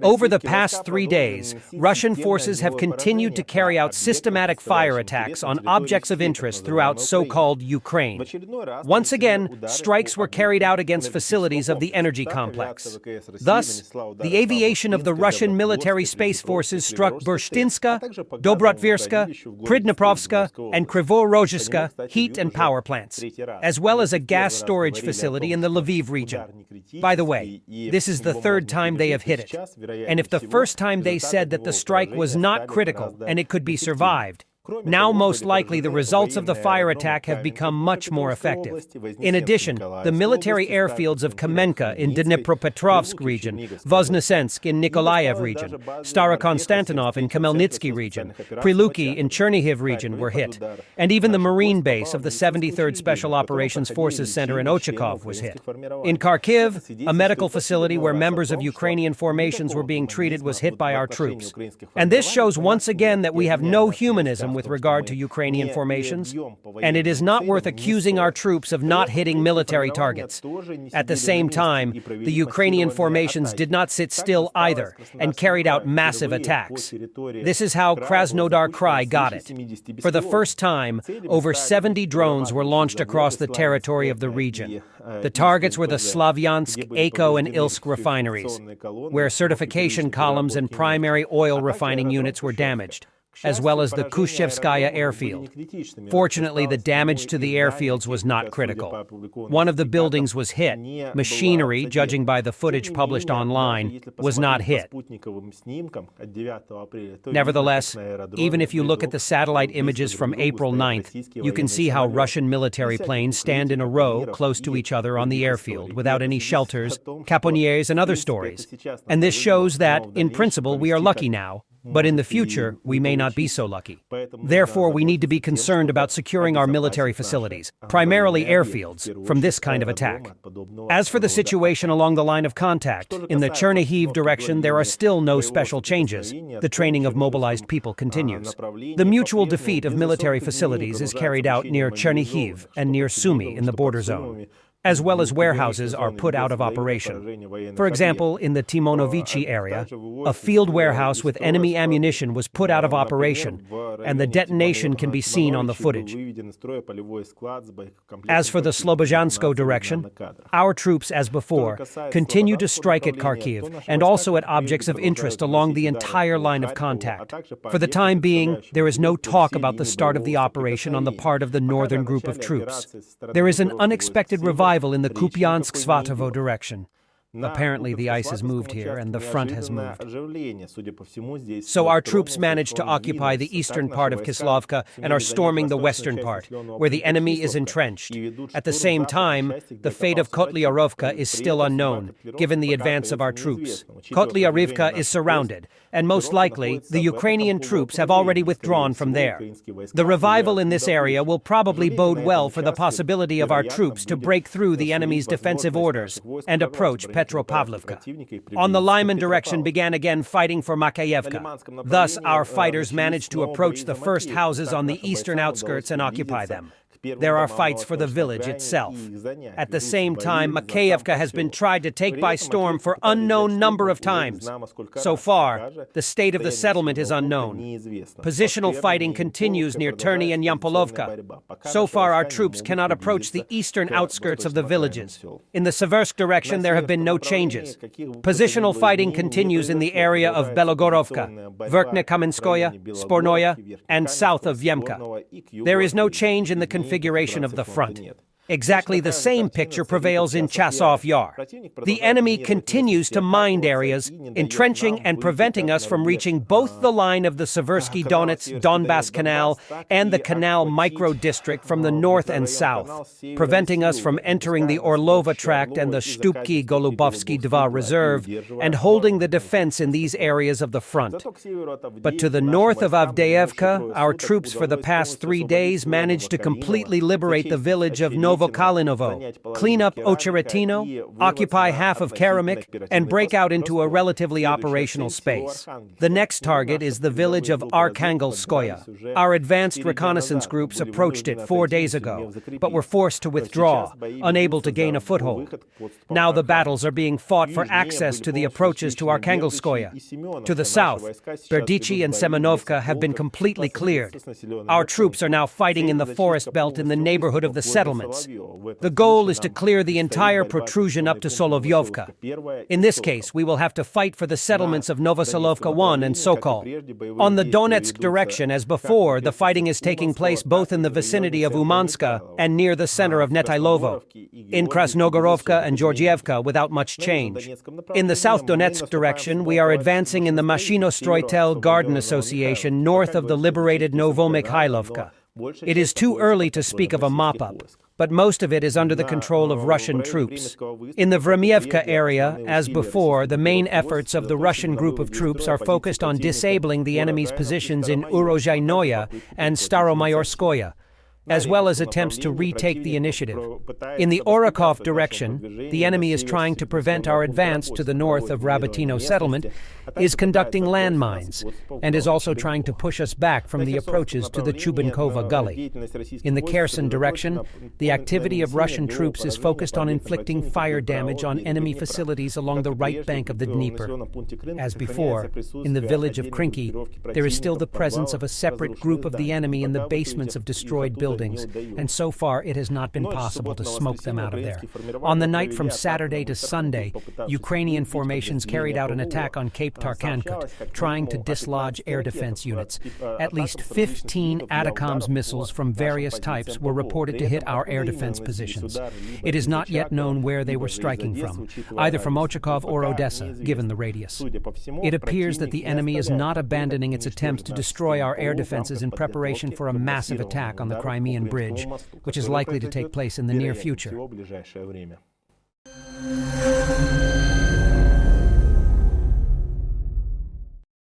Over the past 3 days, Russian forces have continued to carry out systematic fire attacks on objects of interest throughout so-called Ukraine. Once again, strikes were carried out against facilities of the energy complex. Thus, the aviation of the Russian military space forces struck Burshtynska, Dobrotverska, Pridniprovska, and Krivorozhska heat and power plants, as well as a gas storage facility in the Lviv region. By the way, this is the third time they have hit it. And if the first time they said that the strike was not critical and it could be survived, now most likely the results of the fire attack have become much more effective. In addition, the military airfields of Kamenka in Dnipropetrovsk region, Voznesensk in Nikolaev region, Starokonstantinov in Khmelnytsky region, Priluki in Chernihiv region were hit, and even the Marine base of the 73rd Special Operations Forces Center in Ochakov was hit. In Kharkiv, a medical facility where members of Ukrainian formations were being treated was hit by our troops. And this shows once again that we have no humanism with regard to Ukrainian formations, and it is not worth accusing our troops of not hitting military targets. At the same time, the Ukrainian formations did not sit still either and carried out massive attacks. This is how Krasnodar Krai got it. For the first time, over 70 drones were launched across the territory of the region. The targets were the Slavyansk, Aiko, and Ilsk refineries, where certification columns and primary oil refining units were damaged, as well as the Kushchevskaya airfield. Fortunately, the damage to the airfields was not critical. One of the buildings was hit. Machinery, judging by the footage published online, was not hit. Nevertheless, even if you look at the satellite images from April 9th, you can see how Russian military planes stand in a row close to each other on the airfield without any shelters, caponiers, and other stories. And this shows that, in principle, we are lucky now. But in the future, we may not be so lucky. Therefore, we need to be concerned about securing our military facilities, primarily airfields, from this kind of attack. As for the situation along the line of contact, in the Chernihiv direction, there are still no special changes. The training of mobilized people continues. The mutual defeat of military facilities is carried out near Chernihiv and near Sumy in the border zone, as well as warehouses are put out of operation. For example, in the Timonovichi area, a field warehouse with enemy ammunition was put out of operation, and the detonation can be seen on the footage. As for the Slobozhansko direction, our troops, as before, continue to strike at Kharkiv and also at objects of interest along the entire line of contact. For the time being, there is no talk about the start of the operation on the part of the northern group of troops. There is an unexpected revival in the Kupiansk-Svatovo direction. Apparently the ice has moved here and the front has moved. So our troops managed to occupy the eastern part of Kislovka and are storming the western part, where the enemy is entrenched. At the same time, the fate of Kotlyarovka is still unknown, given the advance of our troops. Kotlyarivka is surrounded, and most likely, the Ukrainian troops have already withdrawn from there. The revival in this area will probably bode well for the possibility of our troops to break through the enemy's defensive orders and approach Petropavlovka. On the Lyman direction began again fighting for Makeyevka. Thus, our fighters managed to approach the first houses on the eastern outskirts and occupy them. There are fights for the village itself. At the same time, Makeyevka has been tried to take by storm for unknown number of times. So far, the state of the settlement is unknown. Positional fighting continues near Terny and Yampolovka. So far, our troops cannot approach the eastern outskirts of the villages. In the Seversk direction, there have been no changes. Positional fighting continues in the area of Belogorovka, Verkhne Kamenskoye, Spornoye, and south of Vyemka. There is no change in the configuration of the front. Exactly the same picture prevails in Chasov Yar. The enemy continues to mine areas, entrenching and preventing us from reaching both the line of the Seversky Donets Donbass Canal and the Canal micro-district from the north and south, preventing us from entering the Orlova Tract and the Shtupki Golubovsky Dva Reserve and holding the defense in these areas of the front. But to the north of Avdeevka, our troops for the past 3 days managed to completely liberate the village of Novokalinovo, clean up Ocheretino, occupy half of Karamik, and break out into a relatively operational space. The next target is the village of Arkhangelskoye. Our advanced reconnaissance groups approached it 4 days ago, but were forced to withdraw, unable to gain a foothold. Now the battles are being fought for access to the approaches to Arkhangelskoye. To the south, Berdichi and Semenovka have been completely cleared. Our troops are now fighting in the forest belt in the neighborhood of the settlements. The goal is to clear the entire protrusion up to Solovyovka. In this case, we will have to fight for the settlements of Novosolovka 1 and Sokol. On the Donetsk direction, as before, the fighting is taking place both in the vicinity of Umanska and near the center of Netailovo. In Krasnogorovka and Georgievka, without much change. In the South Donetsk direction, we are advancing in the Mashino-Stroitel Garden Association north of the liberated Novomikhailovka. It is too early to speak of a mop-up, but most of it is under the control of Russian troops. In the Vremievka area, as before, the main efforts of the Russian group of troops are focused on disabling the enemy's positions in Urozhainoye and Staromayorskoye, as well as attempts to retake the initiative. In the Orakov direction, the enemy is trying to prevent our advance to the north of Rabatino settlement, is conducting landmines, and is also trying to push us back from the approaches to the Chubankova Gully. In the Kherson direction, the activity of Russian troops is focused on inflicting fire damage on enemy facilities along the right bank of the Dnieper. As before, in the village of Krinky, there is still the presence of a separate group of the enemy in the basements of destroyed buildings, and so far it has not been possible to smoke them out of there. On the night from Saturday to Sunday, Ukrainian formations carried out an attack on Cape Tarkankut, trying to dislodge air defense units. At least 15 ATACMS missiles from various types were reported to hit our air defense positions. It is not yet known where they were striking from, either from Ochakov or Odessa, given the radius. It appears that the enemy is not abandoning its attempts to destroy our air defenses in preparation for a massive attack on the Crimean Bridge, which is likely to take place in the near future.